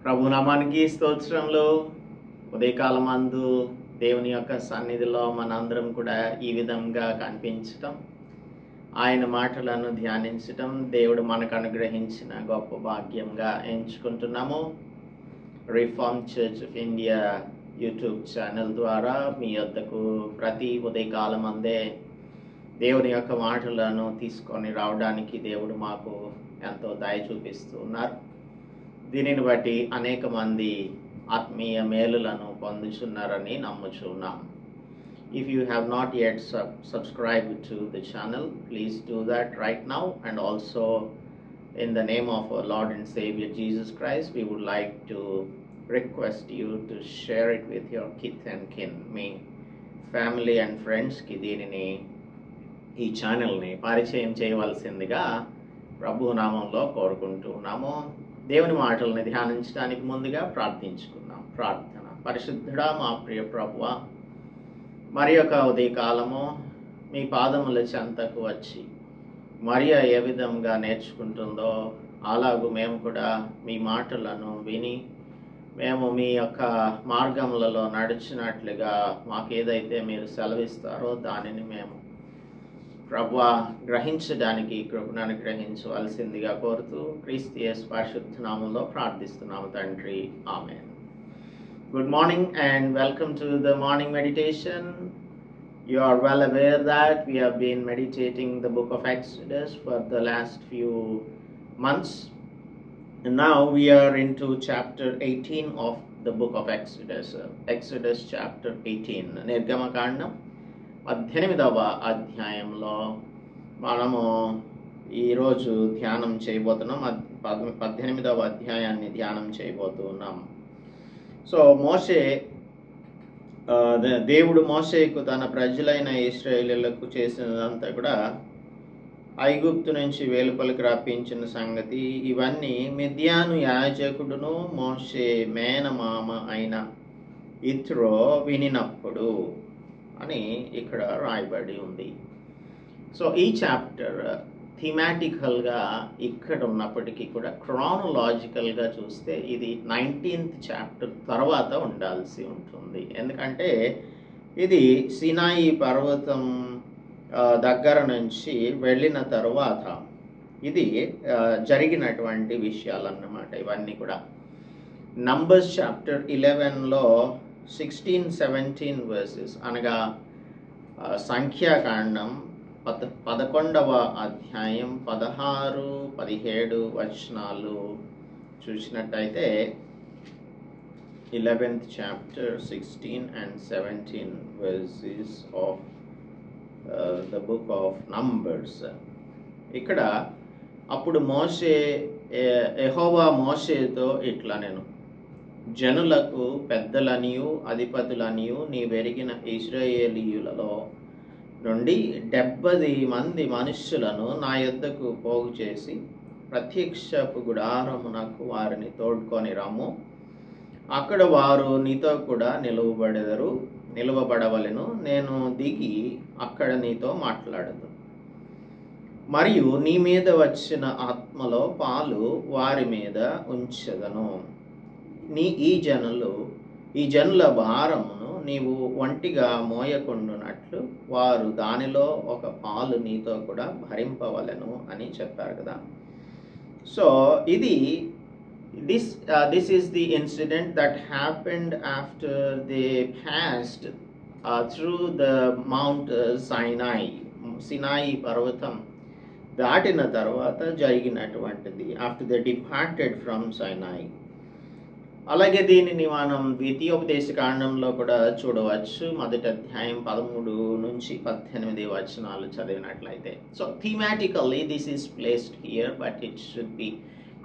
ప్రభు నామానికి స్తోత్రములు. ఉదయకాలమందు దేవుని యొక్క సన్నిధిలో మనందరం కూడా ఈ విధంగా కనిపించటం, ఆయన మాటలను ధ్యానించటం దేవుడు మనకు అనుగ్రహించిన గొప్ప భాగ్యంగా ఎంచుకుంటున్నాము. Reform church of India YouTube channel ద్వారా మీ వద్దకు ప్రతి ఉదయకాలమందే దేవుని యొక్క మాటలను తీసుకొని రావడానికి దేవుడు మాకు ఎంతో దయ చూపిస్తూ ఉన్నారు. దీనిని బట్టి అనేక మంది ఆత్మీయ మేలులను పొందుచున్నారని నమ్ముచున్నాం. If you have not yet subscribed to the channel, please do that right now. And also, in the name of our Lord and Savior Jesus Christ, we would like to request you to share it with your kith and kin, me family and ఫ్రెండ్స్కి దీనిని ఈ ఛానల్ని పరిచయం చేయవలసిందిగా ప్రభు నామంలో కోరుకుంటున్నాము. దేవుని మాటల్ని ధ్యానించడానికి ముందుగా ప్రార్థించుకుందాం. ప్రార్థన. పరిశుద్ధుడా మా ప్రియ ప్రభువా, మరి యొక్క ఉదయకాలము మీ పాదముల చెంతకు వచ్చి మరియా ఏ విధంగా నేర్చుకుంటుందో అలాగూ మేము కూడా మీ మాటలను విని మేము మీ యొక్క మార్గములలో నడిచినట్లుగా మాకు ఏదైతే మీరు సెలవిస్తారో దానిని మేము ప్రభువా గ్రహించడానికి కృపను అనుగ్రహించవలసిందిగా కోరుతూ క్రీస్తు యేసు పరిశుద్ధ నామములో ప్రార్థిస్తున్నాము తండ్రి. ఆమేన్. Good morning and welcome to the morning meditation. You are well aware that we have been meditating the book of Exodus for the last few months. And now we are into chapter 18 of the book of Exodus. Exodus chapter 18. నిర్గమకాండం 18వ అధ్యాయంలో మనము ఈరోజు ధ్యానం చేయబోతున్నాం. 18వ అధ్యాయాన్ని ధ్యానం చేయబోతున్నాం. So దేవుడు మోషేకు తన ప్రజలైన ఇశ్రాయేలీయులకు చేసినదంతా కూడా ఐగుప్తు నుంచి వెలుపలికి రప్పించిన సంగతి ఇవన్నీ మిద్యాను యాజకుడును మోషే మేనమామ అయిన ఇత్రో వినినప్పుడు అని ఇక్కడ రాయబడి ఉంది. సో ఈ చాప్టర్ థీమాటికల్గా ఇక్కడ ఉన్నప్పటికీ కూడా క్రానలాజికల్గా చూస్తే ఇది 19th చాప్టర్ తర్వాత ఉండాల్సి ఉంటుంది. ఎందుకంటే ఇది సినాయి పర్వతం దగ్గర నుంచి వెళ్ళిన తర్వాత ఇది జరిగినటువంటి విషయాలన్నమాట. ఇవన్నీ కూడా నంబర్స్ చాప్టర్ 11లో 16-17 వర్సెస్ అనగా సంఖ్యాకాండం 11వ అధ్యాయం 16-17 వచనాలు చూసినట్టయితే 11th chapter 16 and 17 verses of the book of Numbers. ఇక్కడ అప్పుడు యెహోవా మోషేతో ఇట్లా నేను జనులకు పెద్దలనియు అధిపతులనియు నీవెరిగిన ఇశ్రాయేలీయులలో నుండి 70 మంది మనుష్యులను నా యొద్దకు పోగు చేసి ప్రత్యక్షపు గుడారమునకు వారిని తోడ్కొని రమ్ము. అక్కడ వారు నీతో కూడా నిలువబడవలెను. నేను దిగి అక్కడ నీతో మాట్లాడదు. మరియు నీ మీద వచ్చిన ఆత్మలో పాలు వారి మీద ఉంచెదను. ఈ జనుల భారమును నీవు ఒంటిగా మోయకుండునట్లు వారు దానిలో ఒక పాలు నీతో కూడా భరింపవలెను అని చెప్పారు కదా. So this is the incident that happened after they passed through the Mount Sinai. Sinai పర్వతం దాటిన తర్వాత జరిగినటువంటిది, after they departed from Sinai. అలాగే దీనిని మనం ద్వితీయోపదేశకాండంలో కూడా చూడవచ్చు. మొదటి అధ్యాయం 13-18 వచనాలు చదివినట్లయితే. So thematically this is placed here, but it should be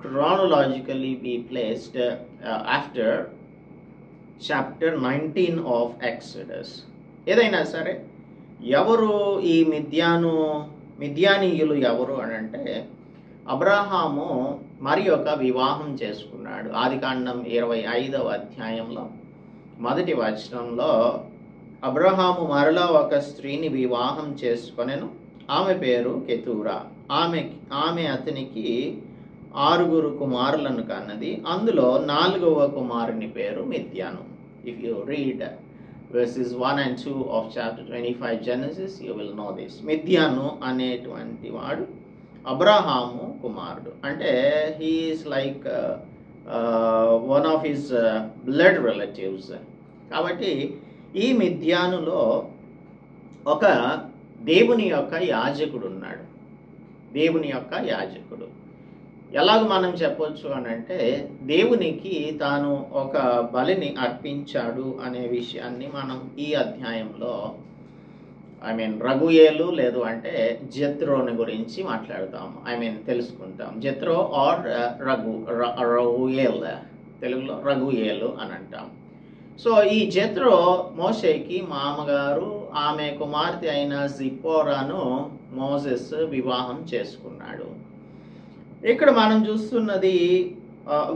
chronologically be placed after chapter 19 of Exodus. ఏదైనా సరే ఎవరు ఈ మిద్యానీయులు ఎవరు అని అంటే అబ్రహాము మరి ఒక వివాహం చేసుకున్నాడు. ఆదికాండం 25వ అధ్యాయంలో మొదటి వచనంలో అబ్రహాము మరలా ఒక స్త్రీని వివాహం చేసుకొనెను. ఆమె పేరు కెతూరా. ఆమె అతనికి 6 కుమారులను కన్నది. అందులో 4వ కుమారుని పేరు మిద్యాను. If you read verses 1 and 2 of chapter 25 Genesis, you will know this. మిద్యాను అనేటువంటి వాడు అబ్రహాము కుమారుడు. అంటే he is like one of his blood relatives. కాబట్టి ఈ మిద్యానులో ఒక దేవుని యొక్క యాజకుడు ఉన్నాడు. దేవుని యొక్క యాజకుడు ఎలాగ మనం చెప్పొచ్చు అని అంటే, దేవునికి తాను ఒక బలిని అర్పించాడు అనే విషయాన్ని మనం ఈ అధ్యాయంలో రగుయేలు లేదు అంటే జెత్రోని గురించి మాట్లాడతాం. తెలుసుకుంటాం. జెత్రో ఆర్ రగుయేల్, తెలుగులో రగుయేలు అని అంటాం. సో ఈ జెత్రో మోషేకి మామగారు, ఆమె కుమార్తె అయిన జిప్పోరాను మోసెస్ వివాహం చేసుకున్నాడు. ఇక్కడ మనం చూస్తున్నది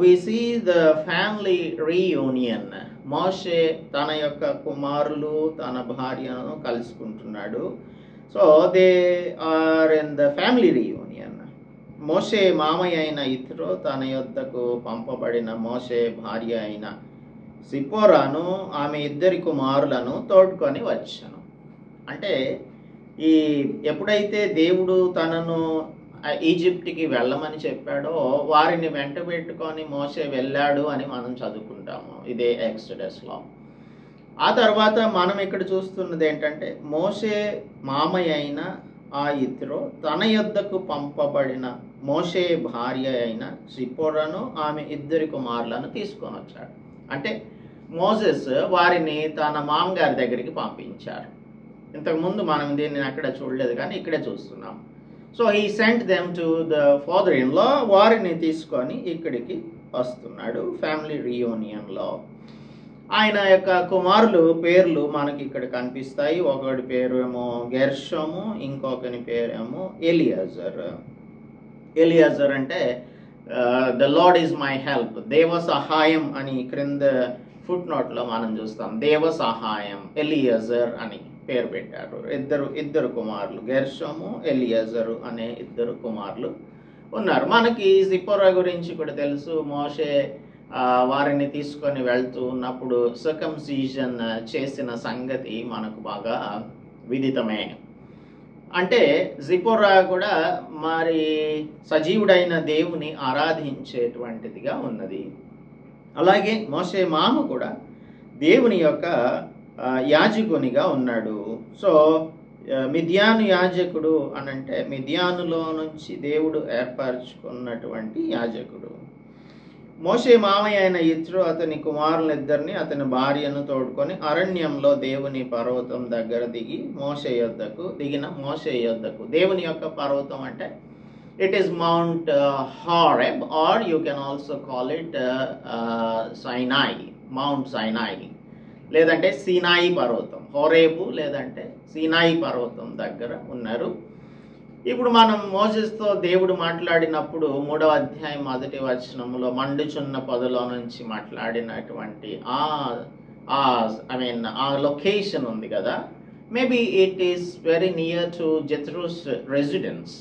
we see the family reunion. మోషే తన యొక్క కుమారులు తన భార్యను కలుసుకుంటున్నాడు. So they are in the family reunion. మోషే మామయ్య అయిన ఇత్రో తన యొద్దకు పంపబడిన మోషే భార్య అయిన సిప్పోరాను ఆమె 2 కుమారులను తోడుకొని వచ్చాను. అంటే ఎప్పుడైతే దేవుడు తనను ఈజిప్ట్కి వెళ్ళమని చెప్పాడో వారిని వెంట పెట్టుకొని మోషే వెళ్ళాడు అని మనం చదువుకుంటాము ఇదే ఎక్సోడస్లో. ఆ తర్వాత మనం ఇక్కడ చూస్తున్నది ఏంటంటే, మోషే మామయ్య అయిన ఆ ఇత్రో తన యొద్దకు పంపబడిన మోషే భార్య అయిన సిప్పోరాను ఆమె 2 కుమారులను తీసుకొని వచ్చాడు. అంటే మోసెస్ వారిని తన మామగారి దగ్గరికి పంపించారు. ఇంతకుముందు మనం దీన్ని అక్కడ చూడలేదు కానీ ఇక్కడే చూస్తున్నాం. So he sent them to the father in law. వారిని తీసుకొని ఇక్కడికి వస్తున్నాడు ఫ్యామిలీ రీయూనియన్లో. ఆయన యొక్క కుమారులు పేర్లు మనకి ఇక్కడ కనిపిస్తాయి. ఒకటి పేరు ఏమో గెర్షోము, ఇంకొకని పేరేమో ఎలియాజర్. ఎలియాజర్ అంటే the lord is my help, దేవ సహాయం అని క్రింద ఫుట్ నోట్లో మనం చూస్తాం. దేవ సహాయం ఎలియాజర్ అని పేరు పెట్టారు. ఇద్దరు కుమారులు, గెర్షోము ఎలియాజరు అనే 2 కుమారులు ఉన్నారు. మనకి సిప్పోరా గురించి కూడా తెలుసు. మోషే వారిని తీసుకొని వెళ్తూ ఉన్నప్పుడు సర్కంసిజన్ చేసిన సంగతి మనకు బాగా విదితమే. అంటే సిప్పోరా కూడా మరి సజీవుడైన దేవుని ఆరాధించేటువంటిదిగా ఉన్నది. అలాగే మోషే మామ కూడా దేవుని యొక్క యాజకునిగా ఉన్నాడు. సో మిద్యాను యాజకుడు అనంటే మిద్యానులో నుంచి దేవుడు ఏర్పరచుకున్నటువంటి యాజకుడు. మోషే మామయ్య అయిన ఇత్రో అతని కుమారులిద్దరిని అతని భార్యను తోడుకొని అరణ్యంలో దేవుని పర్వతం దగ్గర దిగిన మోషే యొద్దకు. దేవుని యొక్క పర్వతం అంటే it is mount Horeb or you can also call it Sinai, mount Sinai, లేదంటే సీనాయి పర్వతం. హోరేబు లేదంటే సీనాయి పర్వతం దగ్గర ఉన్నారు. ఇప్పుడు మనం మోసెస్తో దేవుడు మాట్లాడినప్పుడు 3వ అధ్యాయం 1వ వచనంలో మండుచున్న పొదలో నుంచి మాట్లాడినటువంటి ఆ లొకేషన్ ఉంది కదా, maybe it is very near to Jethro's residence.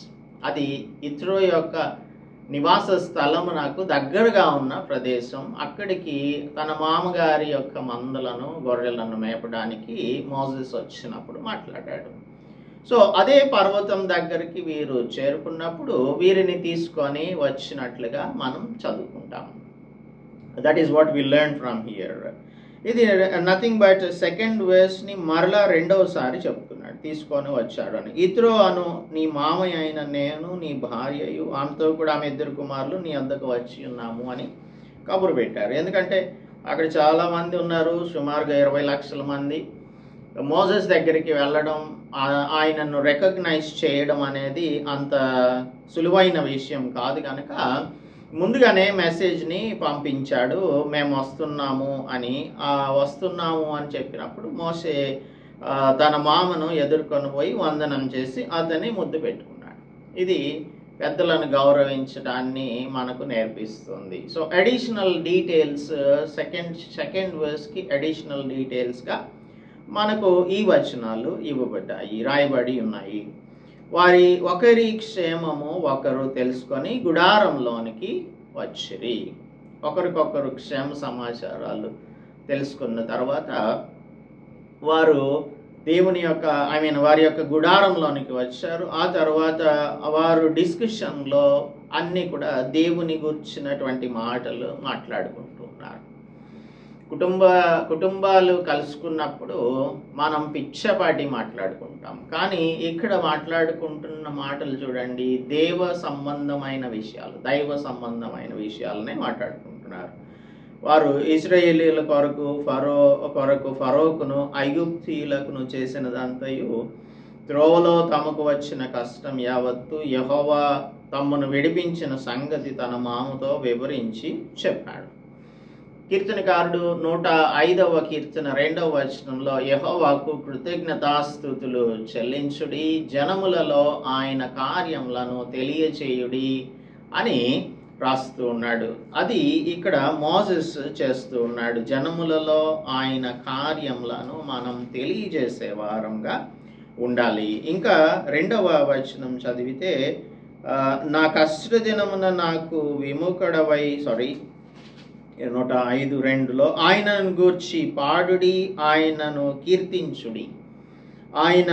అది ఇత్రో యొక్క నివాస స్థలమునకు దగ్గరగా ఉన్న ప్రదేశం. అక్కడికి తన మామగారి యొక్క మందలను గొర్రెలను మేపడానికి మోసెస్ వచ్చినప్పుడు మాట్లాడాడు. సో అదే పర్వతం దగ్గరికి వీరు చేరుకున్నప్పుడు వీరిని తీసుకొని వచ్చినట్లుగా మనం చదువుకుంటాం. That is what we learn from here. ఇది నథింగ్ బట్ 2nd verse-ని మరలా 2వసారి చెప్తున్నాడు, తీసుకొని వచ్చాడు అని. ఇత్రో అను నీ మామయ్య అయిన నేను నీ భార్యయు ఆమెతో కూడా ఆమె 2 కుమారులు నీ వద్దకు వచ్చి ఉన్నాము అని కబురు పెట్టారు. ఎందుకంటే అక్కడ చాలామంది ఉన్నారు, సుమారుగా 20 లక్షల మంది. మోసెస్ దగ్గరికి వెళ్ళడం, ఆయనను రికగ్నైజ్ చేయడం అనేది అంత సులువైన విషయం కాదు కనుక ముందుగానే మెసేజ్ని పంపించాడు, మేము వస్తున్నాము అని. వస్తున్నాము అని చెప్పినప్పుడు మోషే తన మామను ఎదుర్కొని పోయి వందనం చేసి అతన్ని ముద్దు పెట్టుకున్నాడు. ఇది పెద్దలను గౌరవించడాన్ని మనకు నేర్పిస్తుంది. సో అడిషనల్ డీటెయిల్స్ సెకండ్ verse-కి అడిషనల్ డీటెయిల్స్గా మనకు ఈ వచనాలు రాయబడి ఉన్నాయి. ఒకరి క్షేమము ఒకరు తెలుసుకొని గుడారంలోనికి వచ్చిరి. ఒకరికొకరు క్షేమ సమాచారాలు తెలుసుకున్న తర్వాత వారు వారి యొక్క గుడారంలోనికి వచ్చారు. ఆ తర్వాత వారు డిస్కషన్లో అన్నీ కూడా దేవుని గురించినటువంటి మాటలు మాట్లాడుకుంటున్నారు. కుటుంబాలు కలుసుకున్నప్పుడు మనం పిచ్చపాటి మాట్లాడుకుంటాం, కానీ ఇక్కడ మాట్లాడుకుంటున్న మాటలు చూడండి, దైవ సంబంధమైన విషయాలనే మాట్లాడుకుంటున్నారు. వారు ఇశ్రాయేలీల కొరకు ఫరోకును ఐగుప్తీయులకును చేసినదంతయు త్రోవలో తమకు వచ్చిన కష్టం యావత్తు యెహోవా తమను విడిపించిన సంగతి తన మామతో వివరించి చెప్పాడు. కీర్తనకారుడు 105వ కీర్తన 2వ వచనంలో యెహోవాకు కృతజ్ఞతాస్తుతులు చెల్లించుడి, జనములలో ఆయన కార్యములను తెలియచేయుడి అని రాస్తూ ఉన్నాడు. అది ఇక్కడ మోసెస్ చేస్తూ ఉన్నాడు. జనములలో ఆయన కార్యములను మనం తెలియజేసే వారంగా ఉండాలి. ఇంకా 2వ వచనం చదివితే నా కష్ట దినమున నాకు విముఖుడవై 105:2లో ఆయనను గూర్చి పాడుడి, ఆయనను కీర్తించుడి, ఆయన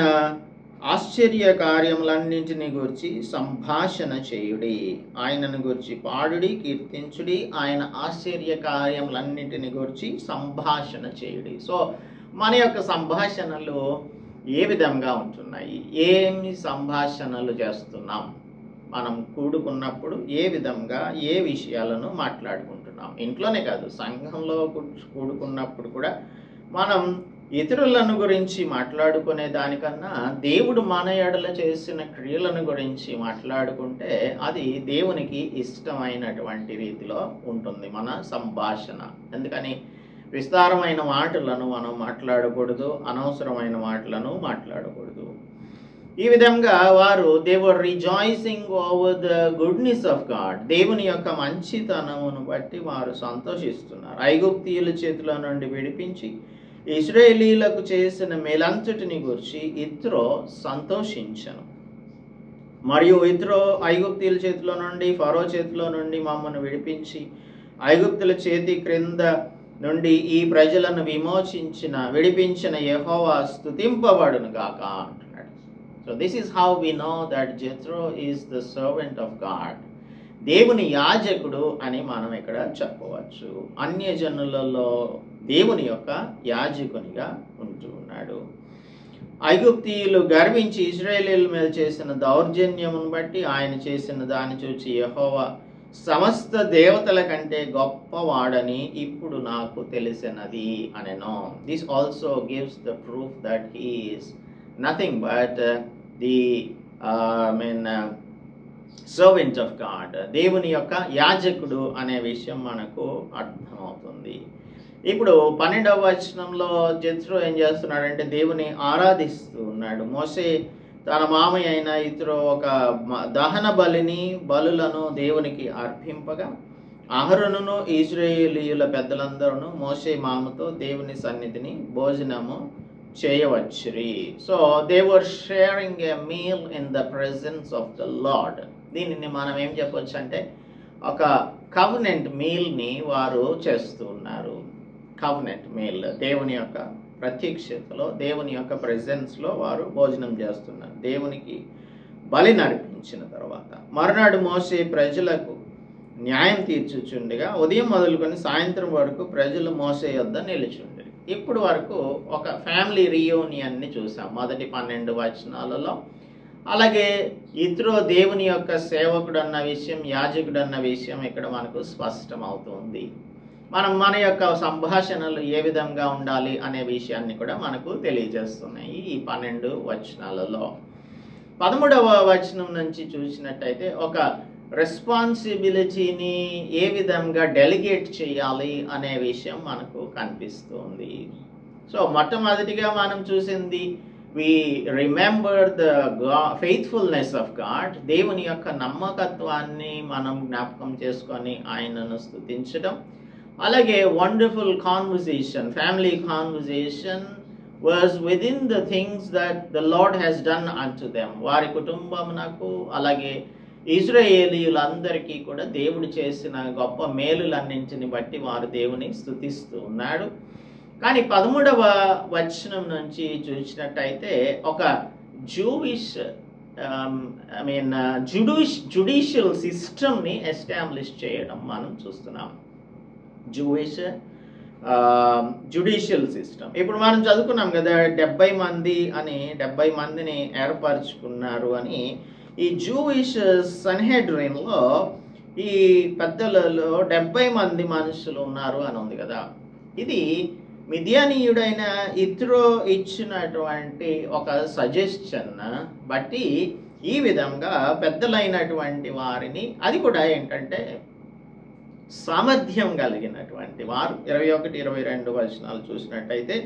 ఆశ్చర్య కార్యములన్నింటిని గూర్చి సంభాషణ చేయుడి. ఆయనను గూర్చి పాడుడి, కీర్తించుడి, ఆయన ఆశ్చర్య కార్యములన్నింటిని గూర్చి సంభాషణ చేయుడి. సో మన యొక్క సంభాషణలు ఏ విధంగా ఉంటున్నాయి? ఏమి సంభాషణలు చేస్తున్నాం? మనం కూడుకున్నప్పుడు ఏ విధంగా ఏ విషయాలను మాట్లాడుకుంటున్నాం? ఇంట్లోనే కాదు, సంఘంలో కూడుకున్నప్పుడు కూడా మనం ఇతరులను గురించి మాట్లాడుకునే దానికన్నా దేవుడు మన ఎడల చేసిన క్రియలను గురించి మాట్లాడుకుంటే అది దేవునికి ఇష్టమైనటువంటి రీతిలో ఉంటుంది మన సంభాషణ. ఎందుకని విస్తారమైన మాటలను మనం మాట్లాడకూడదు, అనవసరమైన మాటలను మాట్లాడకూడదు. ఈ విధంగా వారు they were rejoicing over the goodness of God. దేవుని యొక్క మంచితనమును బట్టి వారు సంతోషిస్తున్నారు. ఐగుప్తీయుల చేతిలో నుండి విడిపించి ఇశ్రాయేలీలకు చేసిన మేలంతటిని గురించి ఇత్రో సంతోషించను. మరియు ఇత్రో ఐగుప్తీయుల చేతిలో నుండి ఫరో చేతిలో నుండి మమ్మల్ని విడిపించి ఐగుప్తుల చేతి క్రింద నుండి ఈ ప్రజలను విడిపించిన యెహోవా స్తుతింపబడును గాక అంటున్నాడు. So this is how we know that Jethro is the servant of God. దేవుని యాజకుడు అని మనం ఇక్కడ చెప్పవచ్చు. అన్యజనులలో దేవుని యొక్క యాజకునిగా ఉంటూ ఉన్నాడు. ఐగుప్తీయులు గర్వించి ఇశ్రాయేలీల మీద చేసిన దౌర్జన్యమును బట్టి ఆయన చేసిన దాన్ని చూచి యెహోవా సమస్త దేవతల కంటే గొప్పవాడని ఇప్పుడు నాకు తెలిసినది అనెను. This also gives the proof that he is nothing but the servant of God. దేవుని యొక్క యాజకుడు అనే విషయం మనకు అర్థమవుతుంది. ఇప్పుడు 12వ వచనంలో జెత్రో ఏం చేస్తున్నాడంటే దేవుని ఆరాధిస్తూ ఉన్నాడు. మోషే తన మామయ్య అయిన ఇతరు ఒక దహన బలులను దేవునికి అర్పింపగా అహరోనును ఇశ్రాయేలీయుల పెద్దలందరూ మోషే మామతో దేవుని సన్నిధిని భోజనము చేయవచ్చురి. So they were sharing a meal in the presence of the lord. దీనిని మనం ఏం చెప్పొచ్చు అంటే ఒక కవెనెంట్ మీల్ని వారు చేస్తూ ఉన్నారు. కవెనెంట్ మీల్, దేవుని యొక్క ప్రత్యక్షతలో దేవుని యొక్క ప్రెజెన్స్లో వారు భోజనం చేస్తున్నారు. దేవునికి బలి నడిపించిన తర్వాత మరునాడు మోసే ప్రజలకు న్యాయం తీర్చుచుండగా ఉదయం మొదలుకొని సాయంత్రం వరకు ప్రజలు మోసే యొద్ద నిలిచుండేది. ఇప్పుడు వరకు ఒక ఫ్యామిలీ రియూనియన్ని చూసాం మొదటి 12 వచనాలలో. అలాగే ఇతరు దేవుని యొక్క సేవకుడు అన్న విషయం, యాజకుడు అన్న విషయం ఇక్కడ మనకు స్పష్టమవుతుంది. మన యొక్క సంభాషణలు ఏ విధంగా ఉండాలి అనే విషయాన్ని కూడా మనకు తెలియజేస్తున్నాయి ఈ 12 వచనాలలో. 13వ వచనం నుంచి చూసినట్టయితే ఒక రెస్పాన్సిబిలిటీని ఏ విధంగా డెలిగేట్ చేయాలి అనే విషయం మనకు కనిపిస్తుంది. సో మొట్టమొదటిగా మనం చూసింది we remember the faithfulness of God. దేవుని యొక్క నమ్మకత్వాన్ని మనం జ్ఞాపకం చేసుకొని ఆయనను స్తుతించడం. అలాగే wonderful conversation, family conversation was within the things that the Lord has done unto them. వారి కుటుంబమునకు అలాగే ఇశ్రాయేలీయులందరికీ కూడా దేవుడు చేసిన గొప్ప మేలులన్నింటిని బట్టి వారు దేవుని స్తుతిస్తూ ఉన్నాడు. కానీ 13వ వచనం నుంచి చూసినట్టయితే ఒక జూయిష్ జుడిషియల్ సిస్టమ్ని ఎస్టాబ్లిష్ చేయడం మనం చూస్తున్నాం. Jewish judicial system. ఇప్పుడు మనం చదువుకున్నాం కదా 70 మందిని ఏర్పరచుకున్నారు అని. ఈ జూయిష్ సన్హెడ్రిన్లో ఈ పెద్దలలో 70 మంది మనుషులు ఉన్నారు అని ఉంది కదా. ఇది మిద్యానీయుడైన ఇత్రో ఇచ్చినటువంటి ఒక సజెషన్ బట్టి ఈ విధంగా పెద్దలైనటువంటి వారిని, అది కూడా ఏంటంటే సామర్థ్యం కలిగినటువంటి వారు, 21-22 వచనాలు చూసినట్టయితే,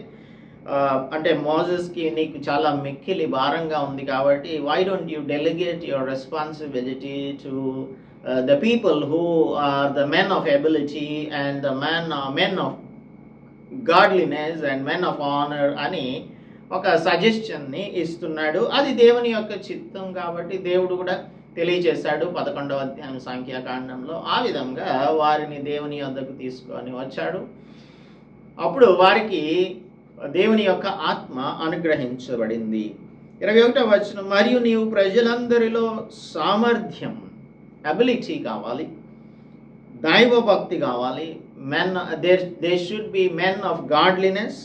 అంటే మోజెస్కి నీకు చాలా మిక్కిలి భారంగా ఉంది కాబట్టి why don't you delegate your responsibility to the people who are the men of ability and the men of godliness and men of honour అని ఒక సజెషన్ని ఇస్తున్నాడు. అది దేవుని యొక్క చిత్తం కాబట్టి దేవుడు కూడా తెలియజేశాడు 11వ అధ్యాయం సంఖ్యాకాండంలో. ఆ విధంగా వారిని దేవుని యొద్దకు తీసుకొని వచ్చాడు. అప్పుడు వారికి దేవుని యొక్క ఆత్మ అనుగ్రహించబడింది. 21వ వచనం, మరియు నీవు ప్రజలందరిలో సామర్థ్యం, అబిలిటీ కావాలి, దైవభక్తి కావాలి, they should be men of godliness,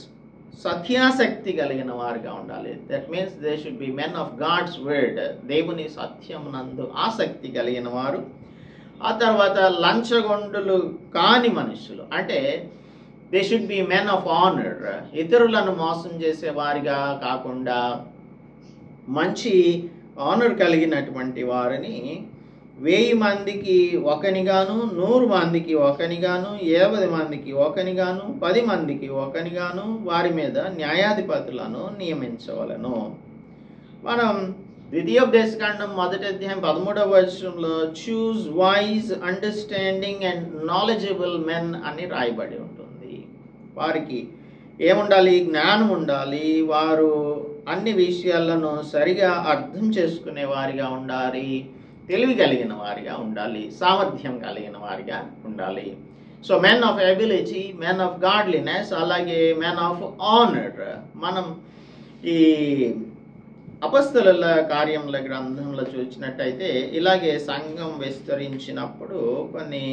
సత్యాసక్తి కలిగిన వారుగా ఉండాలి. That means they should be men of God's word, దేవుని సత్యమునందు ఆసక్తి కలిగిన వారు. ఆ తర్వాత లంచగొండులు కాని మనుషులు, అంటే they should be men of honour, ఇతరులను మోసం చేసే వారిగా కాకుండా మంచి ఆనర్ కలిగినటువంటి వారిని 1000 మందికి ఒకనిగాను, 100 మందికి ఒకనిగాను, 50 మందికి ఒకనిగాను, 10 మందికి ఒకనిగాను వారి మీద న్యాయాధిపతులను నియమించవలను. మనం ద్వితీయోపదేశకాండం 1వ అధ్యాయం 13వ వచనంలో choose wise, understanding and knowledgeable men అని రాయబడి ఉంటుంది. వారికి ఏముండాలి? జ్ఞానం ఉండాలి. వారు అన్ని విషయాలను సరిగా అర్థం చేసుకునే వారిగా ఉండాలి, తెలివి కలిగిన వారిగా ఉండాలి, సామర్థ్యం కలిగిన వారిగా ఉండాలి. So men of ability, men of godliness, అలాగే మెన్ ఆఫ్ ఆనర్. మనం ఈ అపొస్తలుల కార్యముల గ్రంథంలో చూసినట్టయితే ఇలాగే సంఘం విస్తరించినప్పుడు కొన్ని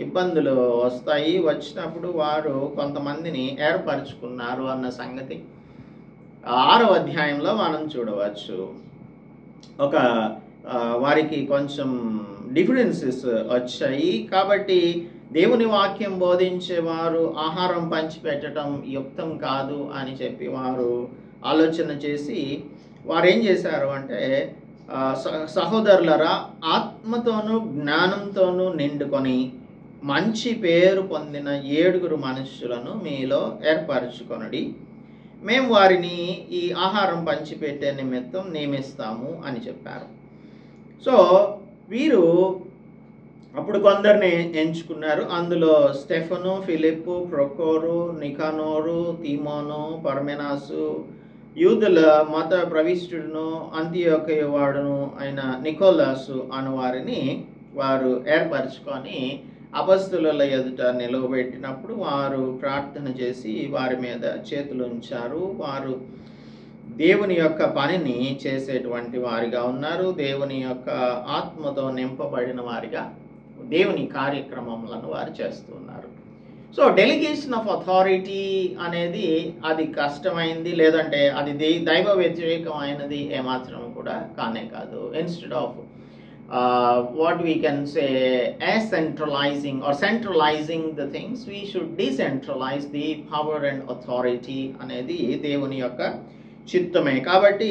ఇబ్బందులు వస్తాయి. వచ్చినప్పుడు వారు కొంతమందిని ఏర్పరచుకున్నారు అన్న సంగతి 6వ అధ్యాయంలో మనం చూడవచ్చు. ఒక వారికి కొంచెం డిఫరెన్సెస్ వచ్చాయి కాబట్టి దేవుని వాక్యం బోధించేవారు ఆహారం పంచిపెట్టడం యుక్తం కాదు అని చెప్పి వారు ఆలోచన చేసి వారు ఏం చేశారు అంటే, సహోదరులరా, ఆత్మతోనూ జ్ఞానంతోనూ నిండుకొని మంచి పేరు పొందిన 7 మనుషులను మీలో ఏర్పరచుకొనడి, మేము వారిని ఈ ఆహారం పంచిపెట్టే నిమిత్తం నియమిస్తాము అని చెప్పారు. సో వీరు అప్పుడు కొందరిని ఎంచుకున్నారు. అందులో స్టెఫను, ఫిలిప్పు, ప్రొకోరు, నికానోరు, తీమోను, పర్మెనాసు, యూదుల మత ప్రవిష్టుడును అంతియోకయ వాడును అయిన నికోలాసు అను వారిని వారు ఏర్పరచుకొని అపొస్తలుల ఎదుట నిలవబెట్టినప్పుడు వారు ప్రార్థన చేసి వారి మీద చేతులు ఉంచారు. వారు దేవుని యొక్క పనిని చేసేటువంటి వారిగా ఉన్నారు. దేవుని యొక్క ఆత్మతో నింపబడిన వారిగా దేవుని కార్యక్రమములను వారు చేస్తున్నారు. సో డెలిగేషన్ ఆఫ్ అథారిటీ అనేది అది కష్టమైంది, లేదంటే అది దైవ వ్యతిరేకమైనది ఏమాత్రం కూడా కానే కాదు. Instead of what we can say centralizing or centralizing the things, we should decentralize the power and authority అనేది దేవుని యొక్క చిత్తమే. కాబట్టి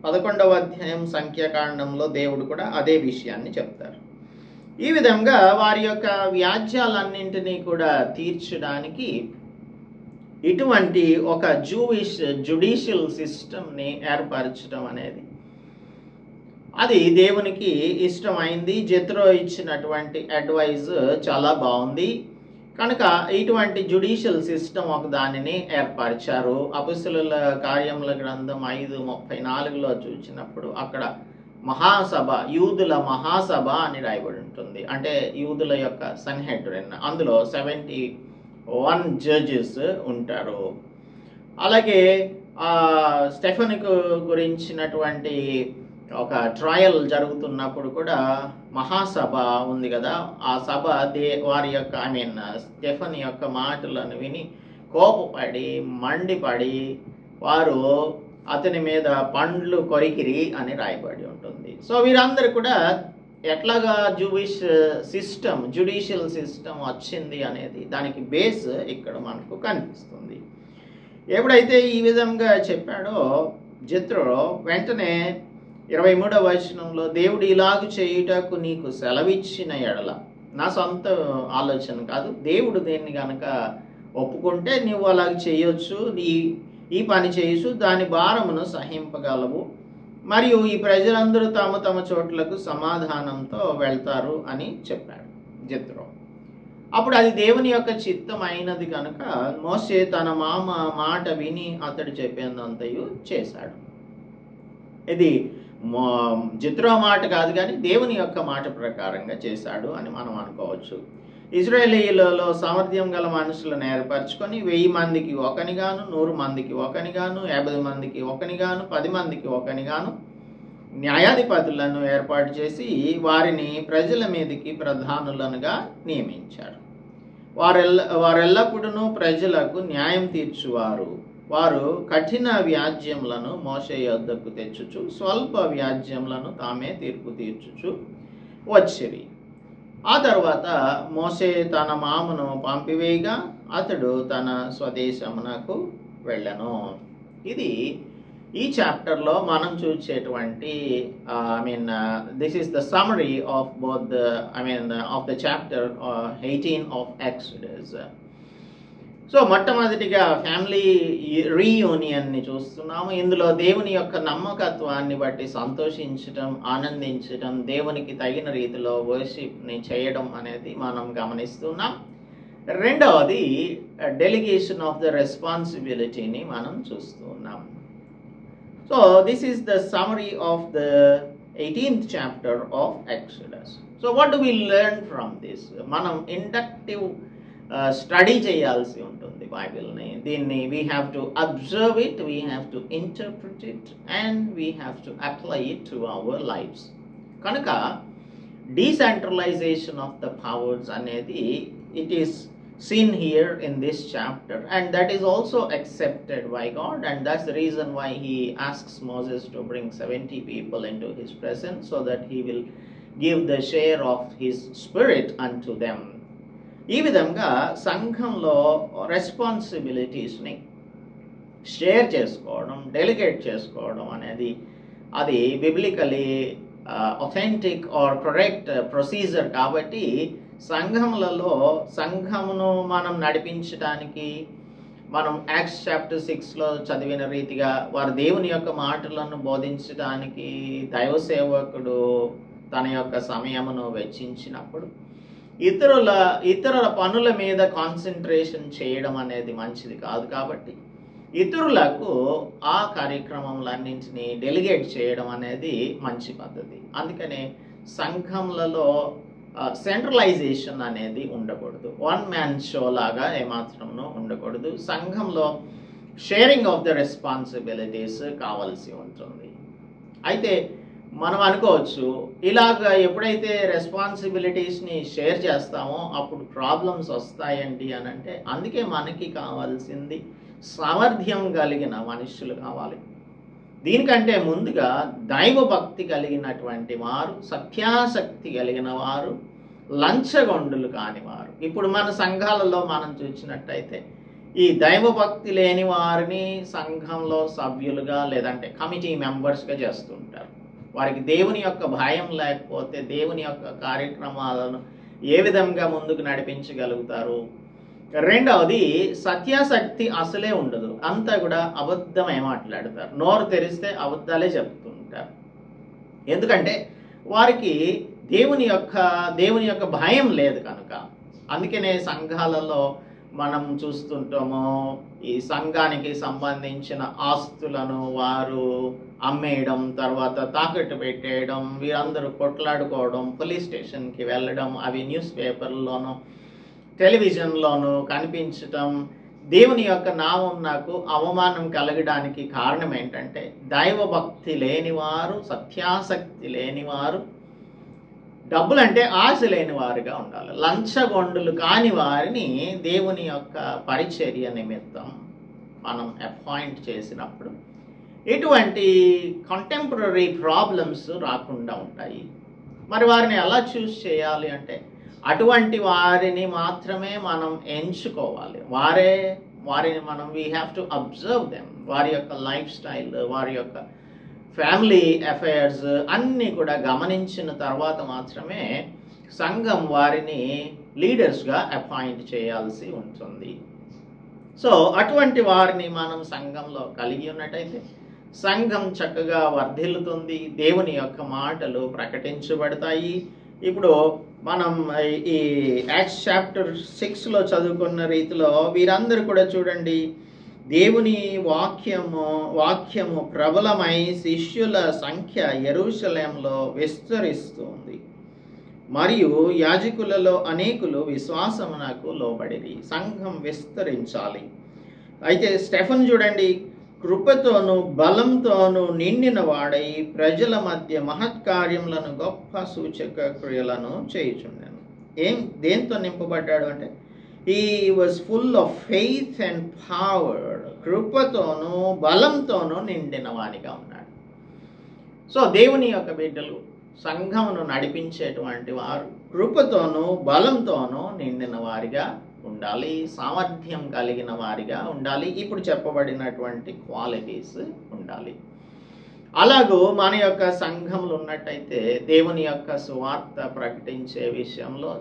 11వ అధ్యాయం సంఖ్యాకాండంలో దేవుడు కూడా అదే విషయాన్ని చెప్తారు. ఈ విధంగా వారి యొక్క వ్యాజ్యాలన్నింటినీ కూడా తీర్చడానికి ఇటువంటి ఒక జుడిషియల్ సిస్టమ్ని ఏర్పరచడం అనేది అది దేవునికి ఇష్టమైంది. జెత్రో ఇచ్చినటువంటి అడ్వైజ్ చాలా బాగుంది. కనుక ఇటువంటి జ్యుడిషియల్ సిస్టమ్ ఒక దానిని ఏర్పరిచారు. అపొస్తలుల కార్యముల గ్రంథం 5:34లో చూసినప్పుడు అక్కడ మహాసభ, యూదుల మహాసభ అని రాయబడి ఉంటుంది. అంటే యూదుల యొక్క సన్హెడ్రిన్. అందులో 71 జడ్జెస్ ఉంటారు. అలాగే స్టెఫెనుకు గురించినటువంటి ఒక ట్రయల్ జరుగుతున్నప్పుడు కూడా మహాసభ ఉంది కదా, ఆ సభ వారి యొక్క స్టెఫెన్ యొక్క మాటలను విని కోపపడి మండిపడి వారు అతని మీద పండ్లు కొరికిరి అని రాయబడి ఉంటుంది. సో వీరందరూ కూడా ఎట్లాగా జ్యుడిషియల్ సిస్టమ్ వచ్చింది అనేది దానికి బేస్ ఇక్కడ మనకు కనిపిస్తుంది. ఎప్పుడైతే ఈ విధంగా చెప్పాడో జెత్రో, వెంటనే 23వ వచనంలో, దేవుడు ఇలాగు చేయుటకు నీకు సెలవిచ్చిన ఎడల, నా సొంత ఆలోచన కాదు, దేవుడు దేన్ని కనుక ఒప్పుకుంటే నువ్వు అలాగ చేయొచ్చు, ఈ పని చేయొచ్చు, దాని భారమును సహింపగలవు, మరియు ఈ ప్రజలందరూ తమ తమ చోట్లకు సమాధానంతో వెళ్తారు అని చెప్పాడు జెత్రో. అప్పుడు అది దేవుని యొక్క చిత్తం అయినది కనుక మోషే తన మామ మాట విని అతడు చెప్పేందంతయు చేశాడు. ఇది జెత్రో మాట కాదు కానీ దేవుని యొక్క మాట ప్రకారంగా చేశాడు అని మనం అనుకోవచ్చు. ఇశ్రాయేలీయులలో సామర్థ్యం గల మనుషులను ఏర్పరచుకొని 1000 మందికి ఒకనిగాను, 100 మందికి ఒకనిగాను, 50 మందికి ఒకనిగాను, 10 మందికి ఒకనిగాను న్యాయాధిపతులను ఏర్పాటు చేసి వారిని ప్రజల మీదకి ప్రధానులనుగా నియమించాడు. వారెల్లప్పుడూ ప్రజలకు న్యాయం తీర్చువారు. వారు కఠిన వ్యాజ్యములను మోషే యొద్దకు తెచ్చుచు స్వల్ప వ్యాజ్యములను తామే తీర్పు తీర్చుచు వచ్చిరి. ఆ తర్వాత మోషే తన మామను పంపివేయగా అతడు తన స్వదేశమునకు వెళ్ళెను. ఇది ఈ చాప్టర్లో మనం చూసేటువంటి this is the summary of both of the chapter 18 of exodus. So మొట్టమొదటిగా ఫ్యామిలీ రీయూనియన్ని చూస్తున్నాము. ఇందులో దేవుని యొక్క నమ్మకత్వాన్ని బట్టి సంతోషించటం, ఆనందించటం, దేవునికి తగిన రీతిలో వర్షిప్ని చేయడం అనేది మనం గమనిస్తున్నాం. రెండవది డెలిగేషన్ ఆఫ్ ద రెస్పాన్సిబిలిటీని మనం చూస్తున్నాం. So this is the summary of the 18th chapter of Exodus. So what do we learn from this? మనం ఇండక్టివ్ స్టడీ చేయాల్సి ఉంటుంది బైబిల్ని. దీన్ని we have to observe it, we have to interpret it, and we have to apply it to our lifes. కనుక decentralisation of the powers అనేది it is seen here in this chapter, and that is also accepted by God, and that's the reason why he asks Moses to bring 70 people into his presence so that he will give the share of his spirit unto them. ఈ విధంగా సంఘంలో రెస్పాన్సిబిలిటీస్ని share చేసుకోవడం, delegate చేసుకోవడం అనేది అది biblically authentic or correct procedure. కాబట్టి సంఘమును మనం నడిపించడానికి మనం యాక్ట్స్ చాప్టర్ 6లో చదివిన రీతిగా వారు దేవుని యొక్క మాటలను బోధించడానికి దైవసేవకుడు తన యొక్క సమయమును వెచ్చించినప్పుడు ఇతరుల పనుల మీద కాన్సన్ట్రేషన్ చేయడం అనేది మంచిది కాదు. కాబట్టి ఇతరులకు ఆ కార్యక్రమములన్నింటినీ డెలిగేట్ చేయడం అనేది మంచి పద్ధతి. అందుకనే సంఘములలో సెంట్రలైజేషన్ అనేది ఉండకూడదు. వన్ మ్యాన్ షో లాగా ఏమాత్రము ఉండకూడదు. సంఘంలో షేరింగ్ ఆఫ్ ద రెస్పాన్సిబిలిటీస్ కావాల్సి ఉంటుంది. అయితే మనం అనుకోవచ్చు, ఇలాగ ఎప్పుడైతే రెస్పాన్సిబిలిటీస్ని షేర్ చేస్తామో అప్పుడు ప్రాబ్లమ్స్ వస్తాయండి అని అంటే, అందుకే మనకి కావాల్సింది సామర్థ్యం కలిగిన మనుషులు కావాలి. దీనికంటే ముందుగా దైవభక్తి కలిగినటువంటి వారు, సత్యాసక్తి కలిగిన వారు, లంచగొండులు కానివారు. ఇప్పుడు మన సంఘాలలో మనం చూసినట్టయితే ఈ దైవభక్తి లేని వారిని సంఘంలో సభ్యులుగా లేదంటే కమిటీ మెంబర్స్గా చేస్తుంటారు. వారికి దేవుని యొక్క భయం లేకపోతే దేవుని యొక్క కార్యక్రమాలను ఏ విధంగా ముందుకు నడిపించగలుగుతారు? రెండవది సత్యాసక్తి అసలే ఉండదు. అంతా కూడా అబద్ధమే మాట్లాడతారు. నోరు తెరిస్తే అబద్ధాలే చెప్తుంటారు. ఎందుకంటే వారికి దేవుని యొక్క భయం లేదు కనుక. అందుకనే సంఘాలలో మనం చూస్తుంటాము, ఈ సంఘానికి సంబంధించిన ఆస్తులను వారు అమ్మేయడం, తర్వాత తాకట్టు పెట్టేయడం, వీరందరూ కొట్లాడుకోవడం, పోలీస్ స్టేషన్కి వెళ్ళడం, అవి న్యూస్ పేపర్లోనూ టెలివిజన్లోనూ కనిపించటం. దేవుని యొక్క నామం నాకు అవమానం కలగడానికి కారణం ఏంటంటే, దైవభక్తి లేనివారు, సత్యాసక్తి లేనివారు, డబ్బులంటే ఆశ లేని వారుగా ఉండాలి. లంచగొండులు కాని వారిని దేవుని యొక్క పరిచర్య నిమిత్తం మనం అపాయింట్ చేసినప్పుడు ఎటువంటి కంటెంపరీ ప్రాబ్లమ్స్ రాకుండా ఉంటాయి. మరి వారిని ఎలా చూస్ చేయాలి అంటే, అటువంటి వారిని మాత్రమే మనం ఎంచుకోవాలి. వారిని మనం we have to observe them. వారి యొక్క లైఫ్ స్టైల్, వారి యొక్క ఫ్యామిలీ అఫైర్స్ అన్నీ కూడా గమనించిన తర్వాత మాత్రమే సంఘం వారిని లీడర్స్గా అపాయింట్ చేయాల్సి ఉంటుంది. సో అటువంటి వారిని మనం సంఘంలో కలిగి ఉన్నట్టయితే సంఘం చక్కగా వర్ధిల్లుతుంది, దేవుని యొక్క మాటలు ప్రకటించబడతాయి. ఇప్పుడు మనం ఈ యాక్ట్స్ చాప్టర్ 6లో చదువుకున్న రీతిలో వీరందరూ కూడా చూడండి, దేవుని వాక్యము ప్రబలమై శిష్యుల సంఖ్య యెరూషలేంలో విస్తరిస్తుంది, మరియు యాజకులలో అనేకులు విశ్వాసమునకు లోబడిరి. సంఘం విస్తరించాలి. అయితే స్టెఫెన్ చూడండి, కృపతోను బలంతోను నిండిన వాడై ప్రజల మధ్య మహత్కార్యములను, గొప్ప సూచక క్రియలను చేయుచుండెను. దేంతో నింపబడ్డాడు అంటే, he was full of faith and power. కృపతోను బలంతోను నిండిన వానిగా ఉన్నాడు. సో దేవుని యొక్క బిడ్డలు, సంఘమును నడిపించేటువంటి వారు కృపతోను బలంతోను నిండిన వారిగా ఉండాలి, సామర్థ్యం కలిగిన వారిగా ఉండాలి. ఇప్పుడు చెప్పబడినటువంటి క్వాలిటీస్ ఉండాలి. అలాగూ మన యొక్క సంఘములు ఉన్నట్టయితే దేవుని యొక్క సువార్త ప్రకటించే విషయంలో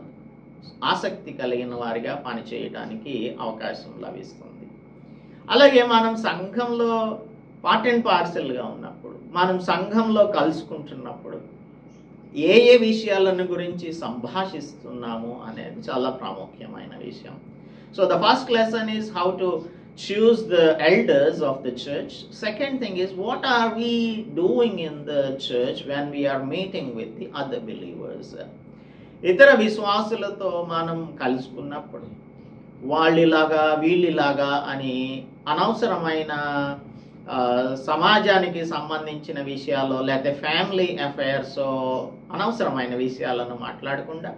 ఆసక్తి కలిగిన వారిగా పనిచేయడానికి అవకాశం లభిస్తుంది. అలాగే మనం సంఘంలో పార్ట్ అండ్ పార్సెల్గా ఉన్నప్పుడు, మనం సంఘంలో కలుసుకుంటున్నప్పుడు ఏ విషయాలను గురించి సంభాషిస్తున్నాము అనేది చాలా ప్రాముఖ్యమైన విషయం. So the first lesson is how to choose the elders of the church. Second thing is, what are we doing in the church when we are meeting with the other believers? ఇతర విశ్వాసులతో మనం కలుసుకున్నప్పుడు వాళ్ళిలాగా వీళ్ళిలాగా అని అనవసరమైన సమాజానికి సంబంధించిన విషయాలు, లేకపోతే family affairs, అనవసరమైన విషయాలను మాట్లాడకుండా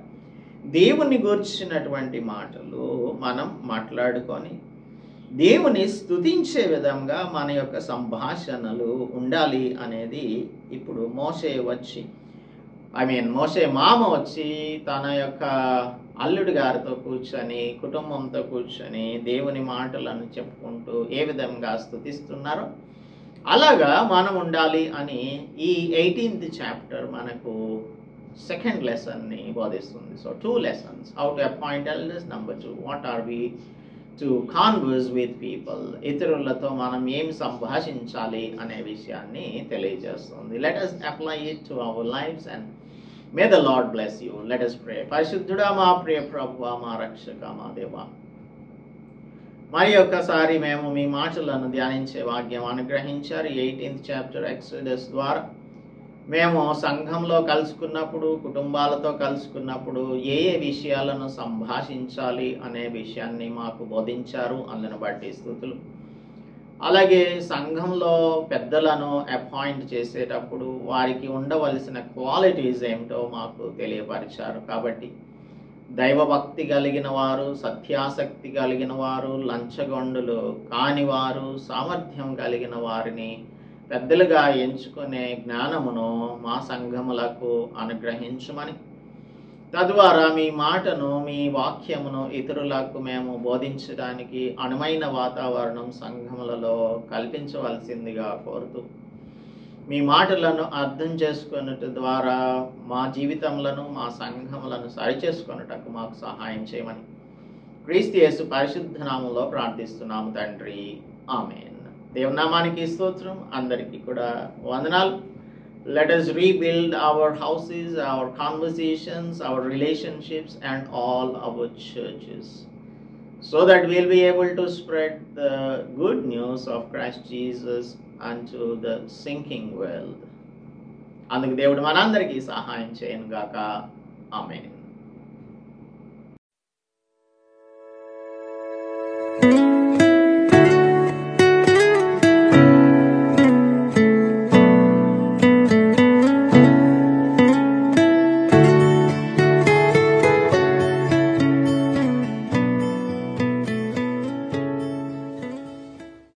దేవుని గురించినటువంటి మాటలు మనం మాట్లాడుకొని దేవుని స్తుతించే విధంగా మన యొక్క సంభాషణలు ఉండాలి అనేది ఇప్పుడు మోషే మామ వచ్చి తన యొక్క అల్లుడి గారితో కూర్చొని, కుటుంబంతో కూర్చొని దేవుని మాటలను చెప్పుకుంటూ ఏ విధంగా స్తుతిస్తున్నారో అలాగా మనం ఉండాలి అని ఈ 18th చాప్టర్ మనకు సెకండ్ లెసన్ని బోధిస్తుంది. So 2 lessons, how to appoint elders. Number 2, what are we to converse with people. ఇతరులతో మనం ఏం సంభాషించాలి అనే విషయాన్ని తెలియజేస్తుంది. Let us apply it to our lives and may the Lord bless you. Let us pray. పరిశుద్ధుడా మా ప్రియ ప్రభువా, మా రక్షక, మా దేవా, మరి ఒక్కసారి మేము మీ మాటలను ధ్యానించే భాగ్యం అనుగ్రహించారు. 18th చాప్టర్ ఎక్సోడస్ ద్వారా మేము సంఘంలో కలుసుకున్నప్పుడు, కుటుంబాలతో కలుసుకున్నప్పుడు ఏ విషయాలను సంభాషించాలి అనే విషయాన్ని మాకు బోధించారు. అందును బట్టి స్తుతులు. అలాగే సంఘంలో పెద్దలను అపాయింట్ చేసేటప్పుడు వారికి ఉండవలసిన క్వాలిటీస్ ఏమిటో మాకు తెలియపరిచారు. కాబట్టి దైవభక్తి కలిగిన వారు, సత్యాసక్తి కలిగిన వారు, లంచగొండులు కానివారు, సామర్థ్యం కలిగిన వారిని పెద్దలుగా ఎంచుకునే జ్ఞానమును మా సంఘములకు అనుగ్రహించుమని, తద్వారా మీ మాటను, మీ వాక్యమును ఇతరులకు మేము బోధించడానికి అనువైన వాతావరణం సంఘములలో కల్పించవలసిందిగా కోరుతూ, మీ మాటలను అర్థం చేసుకొనుట ద్వారా మా జీవితములను, మా సంఘములను సరిచేసుకొనుటకు మాకు సహాయం చేయమని క్రీస్తు యేసు పరిశుద్ధ నామములో ప్రార్థిస్తున్నాము తండ్రి. ఆమేన్. దేవునామానికి స్తోత్రం. అందరికీ కూడా వందనాలు. Let us rebuild our houses, our conversations, our relationships, and all our churches, so that we'll be able to spread the good news of Christ Jesus unto the sinking world. అందుకు దేవుడు మనందరికీ సహాయం చేయను గాక. ఆమేన్.